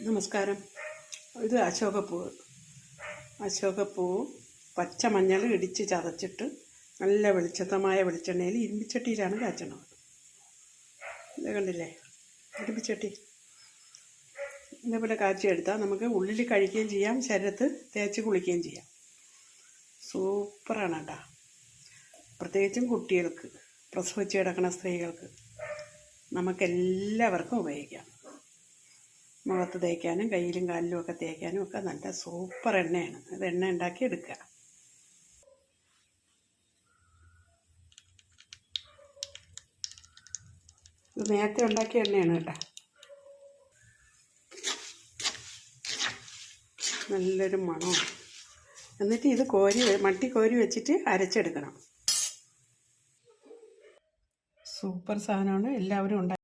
നമസ്കാരം. ഇത് അശോകപ്പൂവ് പച്ചമഞ്ഞൾ ഇടിച്ച് ചതച്ചിട്ട് നല്ല വെളിച്ചത്തമായ വെളിച്ചെണ്ണയിൽ ഇരുമ്പിച്ചട്ടിയിലാണ് കാച്ചണത്. ഇത് കണ്ടില്ലേ, ഇരുമ്പിച്ചട്ടി. ഇതേപോലെ കാച്ചിയെടുത്താൽ നമുക്ക് ഉള്ളിൽ കഴിക്കുകയും ചെയ്യാം, ശരീരത്ത് തേച്ച് കുളിക്കുകയും ചെയ്യാം. സൂപ്പറാണ് കേട്ടോ. പ്രത്യേകിച്ചും കുട്ടികൾക്ക്, പ്രസവിച്ച് കിടക്കുന്ന സ്ത്രീകൾക്ക്, നമുക്കെല്ലാവർക്കും ഉപയോഗിക്കാം. മുഖത്ത് തേക്കാനും കയ്യിലും കാലിലും ഒക്കെ തേക്കാനും ഒക്കെ നല്ല സൂപ്പർ എണ്ണയാണ്. അത് എണ്ണ ഉണ്ടാക്കി എടുക്കുക. ഇത് നേരത്തെ ഉണ്ടാക്കിയ എണ്ണയാണ് കേട്ടോ. നല്ലൊരു മണമാണ്. എന്നിട്ട് ഇത് മട്ടി കോരി വെച്ചിട്ട് അരച്ചെടുക്കണം. സൂപ്പർ സാധനമാണ്. എല്ലാവരും ഉണ്ടാക്കി